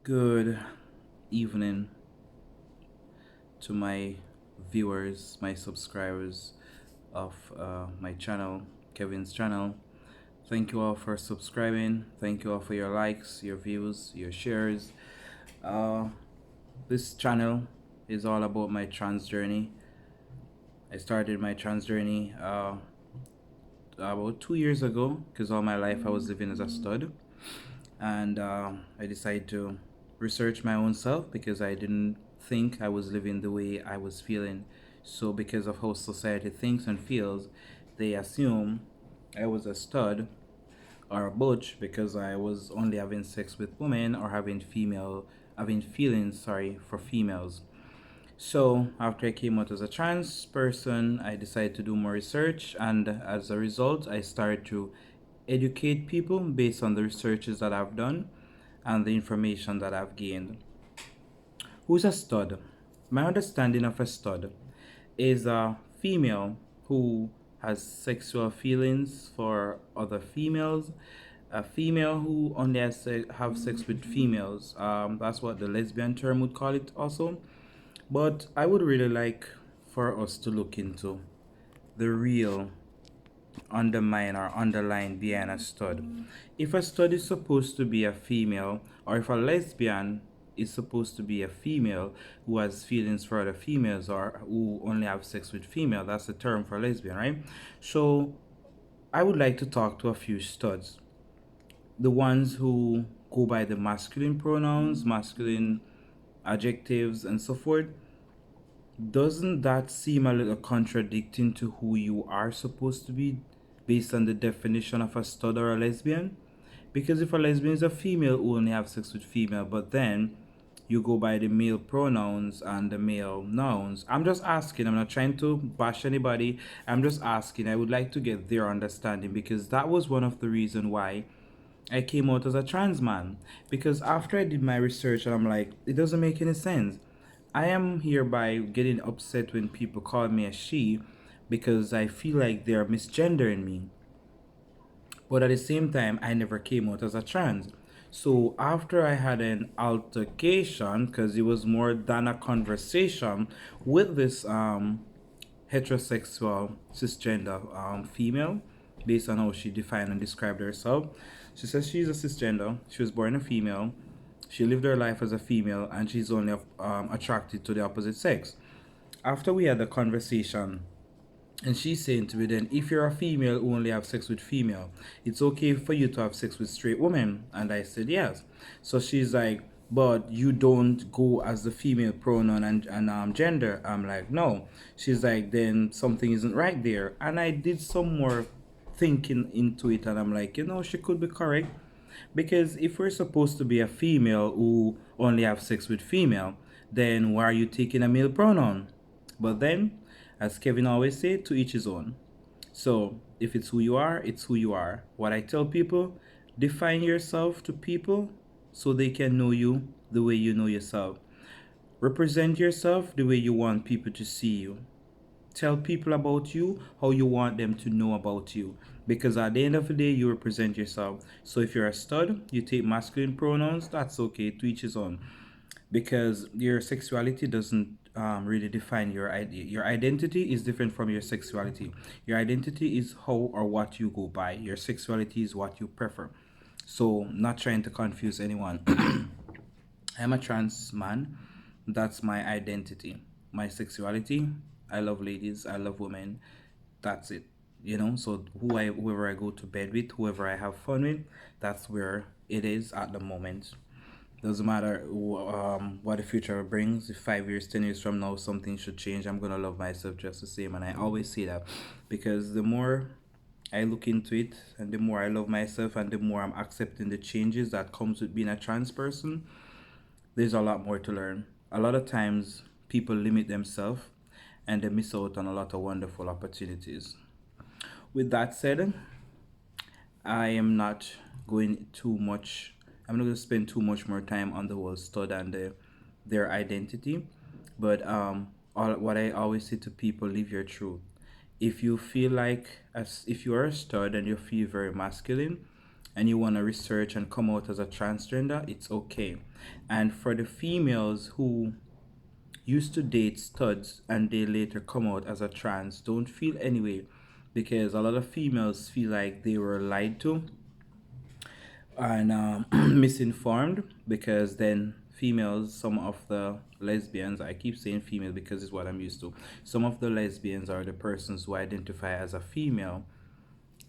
Good evening to my viewers, my subscribers of my channel, Kevin's channel. Thank you all for subscribing. Thank you all for your likes, your views, your shares. Uh, this channel is all about my trans journey. I started my trans journey about 2 years ago because all my life I was living as a stud. And I decided to research my own self because I didn't think I was living the way I was feeling. So, because of how society thinks and feels, they assume I was a stud or a butch because I was only having sex with women or having feelings, for females. So, after I came out as a trans person, I decided to do more research, and as a result, I started to educate people based on the researches that I've done and the information that I've gained. Who's a stud? My understanding of a stud is a female who has sexual feelings for other females, a female who only have sex with females. That's what the lesbian term would call it, also. But I would really like for us to look into the real undermine or underline behind a stud. If a stud is supposed to be a female, or if a lesbian is supposed to be a female who has feelings for other females or who only have sex with female, that's the term for lesbian, right? So I would like to talk to a few studs, the ones who go by the masculine pronouns, masculine adjectives, and so forth. Doesn't that seem a little contradicting to who you are supposed to be based on the definition of a stud or a lesbian? Because if a lesbian is a female who only have sex with female, but then you go by the male pronouns and the male nouns. I'm just asking, I'm not trying to bash anybody. I'm just asking. I would like to get their understanding because that was one of the reasons why I came out as a trans man, because after I did my research and I'm like, it doesn't make any sense. I am hereby getting upset when people call me a she because I feel like they're misgendering me. But at the same time, I never came out as a trans. So after I had an altercation, because it was more than a conversation with this heterosexual cisgender female, based on how she defined and described herself. She says she's a cisgender. She was born a female. She lived her life as a female, and she's only attracted to the opposite sex. After we had a conversation, and she's saying to me then, if you're a female who only have sex with female, it's okay for you to have sex with straight women. And I said yes. So she's like, but you don't go as the female pronoun and gender. I'm like, no. She's like, then something isn't right there. And I did some more thinking into it, and I'm like, she could be correct. Because if we're supposed to be a female who only have sex with female, then why are you taking a male pronoun? But then, as Kevin always say, to each his own. So if it's who you are, it's who you are. What I tell people, define yourself to people so they can know you the way you know yourself. Represent yourself the way you want people to see you. Tell people about you how you want them to know about you. Because at the end of the day, you represent yourself. So if you're a stud, you take masculine pronouns, that's okay, to each his own. Because your sexuality doesn't really define your idea. Your identity is different from your sexuality. Your identity is how or what you go by. Your sexuality is what you prefer. So, not trying to confuse anyone. I'm a trans man. That's my identity. My sexuality. I love ladies. I love women. That's it. So whoever I go to bed with, whoever I have fun with, that's where it is at the moment. Doesn't matter what the future brings. If 5 years, 10 years from now, something should change, I'm gonna love myself just the same. And I always say that because the more I look into it, and the more I love myself, and the more I'm accepting the changes that comes with being a trans person, there's a lot more to learn. A lot of times, people limit themselves, and they miss out on a lot of wonderful opportunities. With that said, I am not going too much. I'm not going to spend too much more time on the whole stud and their identity. But what I always say to people, live your truth. If you feel like, as if you are a stud and you feel very masculine, and you want to research and come out as a transgender, it's okay. And for the females who used to date studs and they later come out as a trans, don't feel anyway, because a lot of females feel like they were lied to and misinformed, because then females, some of the lesbians, I keep saying female because it's what I'm used to, some of the lesbians are the persons who identify as a female.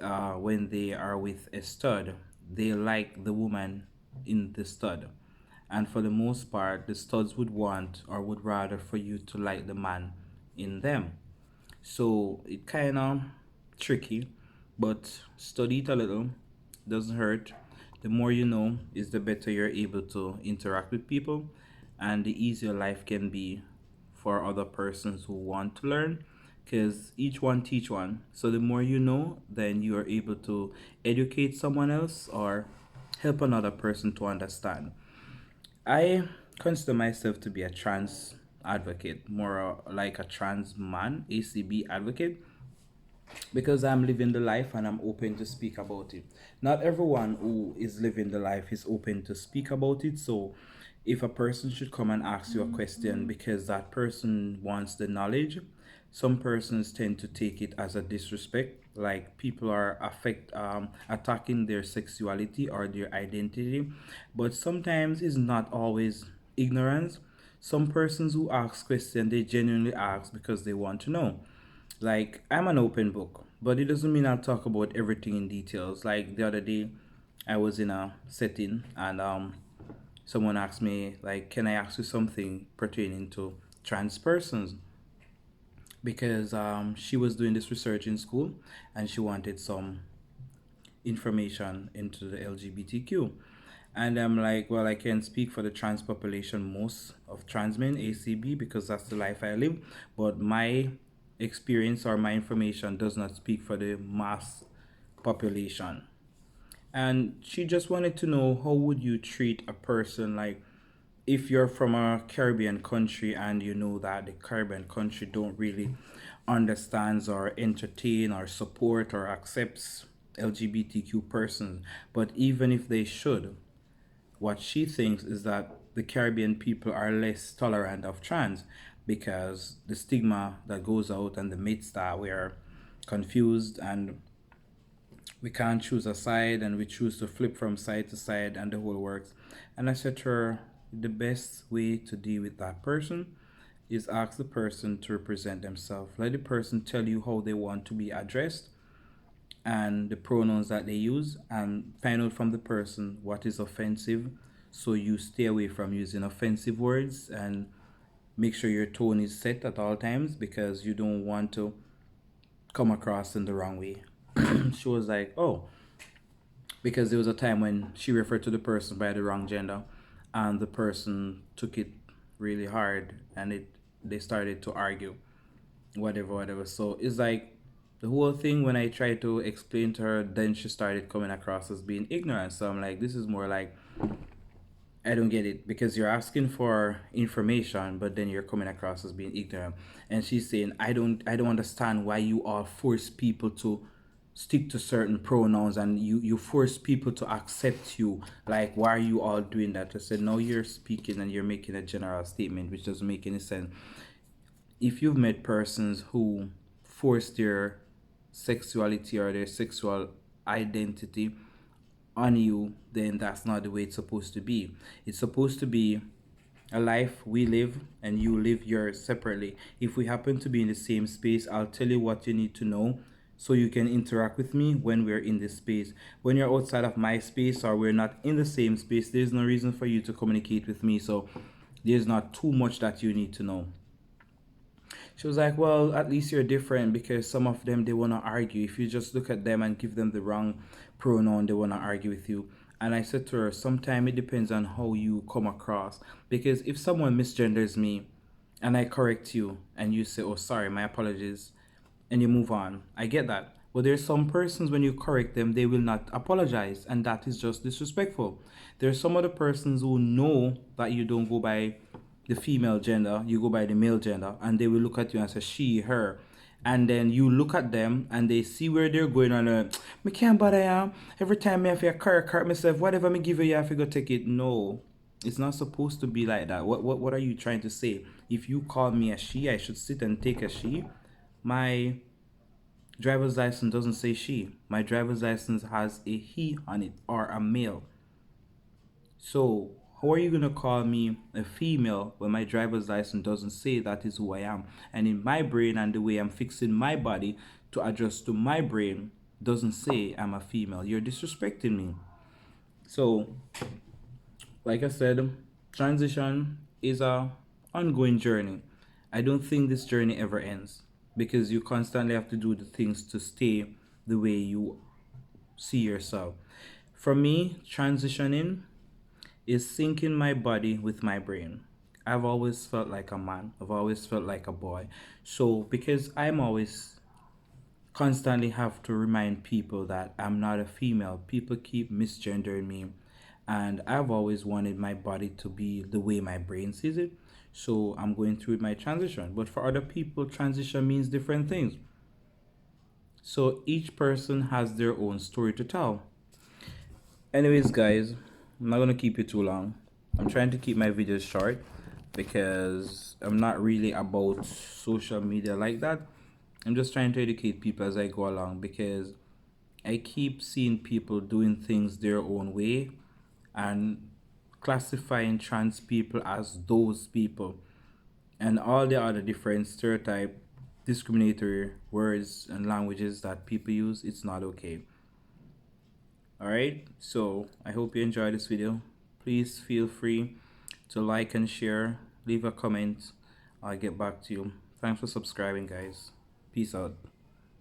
When they are with a stud, they like the woman in the stud, and for the most part the studs would want or would rather for you to like the man in them. So it kind of tricky, but study it a little. Doesn't hurt. The more you know is the better you're able to interact with people, and the easier life can be for other persons who want to learn, because each one teach one. So the more you know, then you are able to educate someone else or help another person to understand. I consider myself to be a trans advocate, more like a trans man, ACB advocate, because I'm living the life and I'm open to speak about it. Not everyone who is living the life is open to speak about it. So if a person should come and ask you a question because that person wants the knowledge, some persons tend to take it as a disrespect, like people are attacking their sexuality or their identity. But sometimes it's not always ignorance. Some persons who ask questions, they genuinely ask because they want to know. Like, I'm an open book, but it doesn't mean I'll talk about everything in details. Like the other day, I was in a setting and someone asked me, like, can I ask you something pertaining to trans persons? Because she was doing this research in school and she wanted some information into the LGBTQ. And I'm like, well, I can speak for the trans population, most of Transman, ACB, because that's the life I live. But my experience or my information does not speak for the mass population. And she just wanted to know, how would you treat a person, like if you're from a Caribbean country and you know that the Caribbean country don't really understands or entertain or support or accepts LGBTQ persons, but even if they should, what she thinks is that the Caribbean people are less tolerant of trans because the stigma that goes out and the myths that we are confused and we can't choose a side and we choose to flip from side to side and the whole works. And I said to her, the best way to deal with that person is ask the person to represent themselves. Let the person tell you how they want to be addressed and the pronouns that they use, and find out from the person what is offensive, so you stay away from using offensive words and make sure your tone is set at all times because you don't want to come across in the wrong way. She was like, oh, because there was a time when she referred to the person by the wrong gender and the person took it really hard and it they started to argue, whatever. So it's like the whole thing, when I tried to explain to her, then she started coming across as being ignorant. So I'm like, this is more like, I don't get it, because you're asking for information, but then you're coming across as being ignorant. And she's saying, I don't understand why you all force people to stick to certain pronouns and you force people to accept you. Like, why are you all doing that? I said, no, you're speaking and you're making a general statement, which doesn't make any sense. If you've met persons who force their sexuality or their sexual identity on you, then that's not the way it's supposed to be. It's supposed to be a life we live and you live yours separately. If we happen to be in the same space, I'll tell you what you need to know so you can interact with me when we're in this space. When you're outside of my space or we're not in the same space, there's no reason for you to communicate with me. So there's not too much that you need to know. She was like, well, at least you're different, because some of them, they want to argue. If you just look at them and give them the wrong pronoun, they want to argue with you. And I said to her, sometimes it depends on how you come across. Because if someone misgenders me and I correct you and you say, oh, sorry, my apologies, and you move on, I get that. But there's some persons, when you correct them, they will not apologize. And that is just disrespectful. There's some other persons who know that you don't go by the female gender, you go by the male gender, and they will look at you and say she, her, and then you look at them and they see where they're going on me can't bother every time me have to cart myself whatever me give you have to go take it. No, it's not supposed to be like that. What are you trying to say? If you call me a she, I should sit and take a she? My driver's license doesn't say she. My driver's license has a he on it, or a male. So, how are you gonna call me a female when my driver's license doesn't say that is who I am? And in my brain and the way I'm fixing my body to adjust to my brain doesn't say I'm a female. You're disrespecting me. So, like I said, transition is a ongoing journey. I don't think this journey ever ends because you constantly have to do the things to stay the way you see yourself. For me, transitioning is syncing my body with my brain. I've always felt like a man. I've always felt like a boy. So because I'm always constantly have to remind people that I'm not a female, people keep misgendering me. And I've always wanted my body to be the way my brain sees it. So I'm going through my transition. But for other people, transition means different things. So each person has their own story to tell. Anyways, guys, I'm not gonna keep you too long. I'm trying to keep my videos short because I'm not really about social media like that. I'm just trying to educate people as I go along because I keep seeing people doing things their own way and classifying trans people as those people and all the other different stereotype discriminatory words and languages that people use. It's not okay. Alright, so I hope you enjoyed this video. Please feel free to like and share, leave a comment. I'll get back to you. Thanks for subscribing, guys. Peace out.